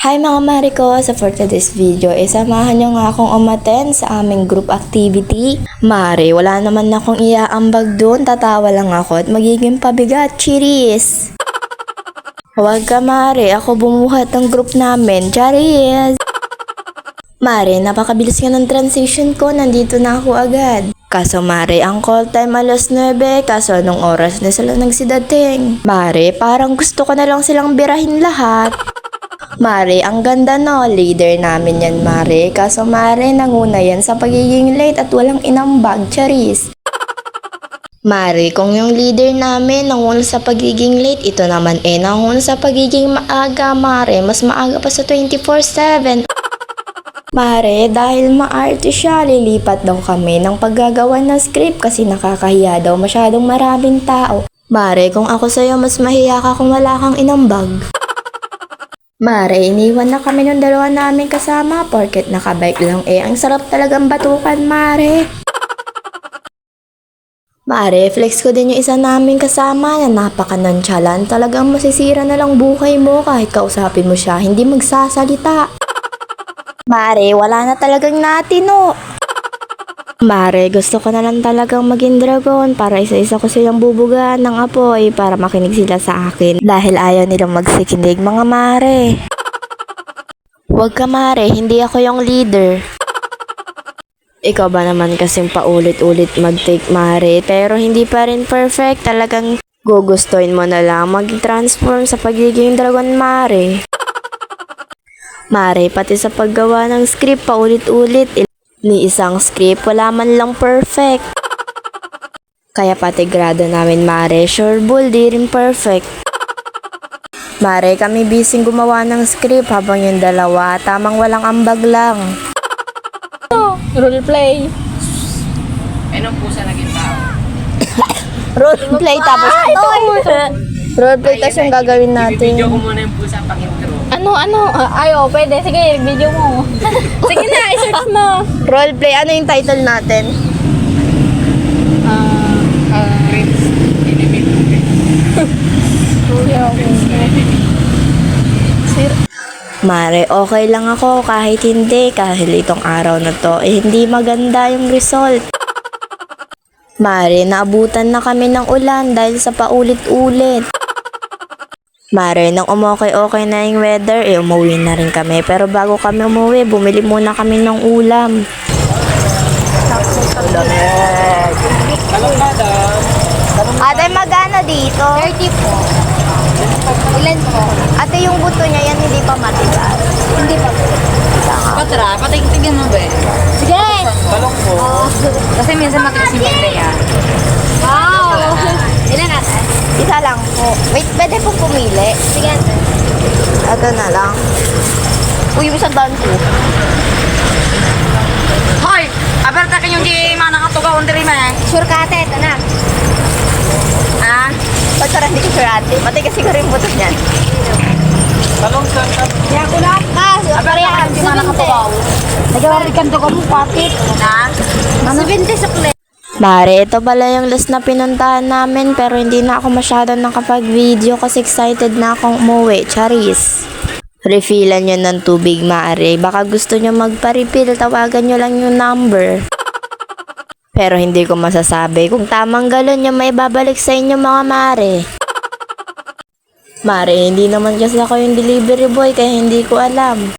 Hi mga mare ko! So for today's video, samahan nyo nga akong umattend sa aming group activity. Mare, wala naman akong iaambag doon, tatawa lang ako at magiging pabigat. Cheers! Huwag ka mare, ako bumuhat ng group namin. Cheers! Mare, napakabilis nga ng transition ko, nandito na ako agad. Kaso mare, ang call time alas 9, kaso anong oras na sila nagsidating? Mare, parang gusto ko na lang silang birahin lahat. Mare, ang ganda no, leader namin yan mare. Kaso mare, nanguna yan sa pagiging late at walang inambag, charis. Mare, kung yung leader namin nanguna sa pagiging late, ito naman nanguna sa pagiging maaga mare. Mas maaga pa sa 24/7. Mare, dahil maarte siya, lilipat daw kami ng paggagawa ng script kasi nakakahiya daw masyadong maraming tao. Mare, kung ako sa'yo, mas mahiya ka kung wala kang inambag. Mare, iniwan na kami ng dalawa namin kasama porket nakabike lang ang sarap talagang batukan, mare. Mare, flex ko din yung isa namin kasama na napaka-nonchalant. Talagang masisira na lang buhay mo kahit kausapin mo siya, hindi magsasalita. Mare, wala na talagang natino. Mare, gusto ko na lang talagang maging dragon para isa-isa ko silang bubugaan ng apoy para makinig sila sa akin dahil ayaw nilang magsikinig mga mare. Huwag ka mare, hindi ako yung leader. Ikaw ba naman kasing paulit-ulit mag-take mare pero hindi pa rin perfect, talagang gugustuhin mo na lang mag-transform sa pagiging dragon mare. Mare, pati sa paggawa ng script paulit-ulit. Ni isang script, wala man lang perfect. Kaya pati grado namin mare, sure bull, di rin perfect. Mare, kami busy gumawa ng script habang yung dalawa, tamang walang ambag lang. Roleplay. Anong pusa naging tao? Roleplay tapos roleplay tapos yung gagawin natin. Ibibidyo ko muna yung pusa pang intro. Ano? Ayo, pwede. Sige, video mo. Sige na, i-search mo. Roleplay, ano yung title natin? Prince, enemy to Mare, okay lang ako kahit hindi, kahit itong araw na to, hindi maganda yung result. Mare, naabutan na kami ng ulan dahil sa paulit-ulit. Mare, nang umokay-okay na yung weather, umuwi na rin kami. Pero bago kami umuwi, bumili muna kami ng ulam. Ate, magana dito? 30 po. Ilan po? Ate, yung buto niya yan hindi pa matigas. Hindi pa po. Patra, patigtigyan mo ba? Sige! Balong po. Kasi minsan matigas yung bagay Wow! Ilan natin? Isa lang po. Wait, pwede po pumili. Sige natin. Ito na lang. Uy, isang daan po. Hoy! Aberta kayong di manakatugaw on diri man. Sure ka ate, ito na. Ah? Ba't parang hindi ko sure ate? Matigas siguro yung buto niyan. Balong sa Kaya ko na. Aberta kayong di manakatugaw. Nagawarikan to ka mo, patit. Na? 70 sa plate. Mare, ito pala yung last na pinuntahan namin pero hindi na ako masyadong nakapag-video kasi excited na akong umuwi. Charis. Refillan nyo ng tubig, Mare. Baka gusto nyo magpa-refill, tawagan nyo lang yung number. Pero hindi ko masasabi kung tamang galon yung may babalik sa inyo mga Mare. Mare, hindi naman kasi ako yung delivery boy kaya hindi ko alam.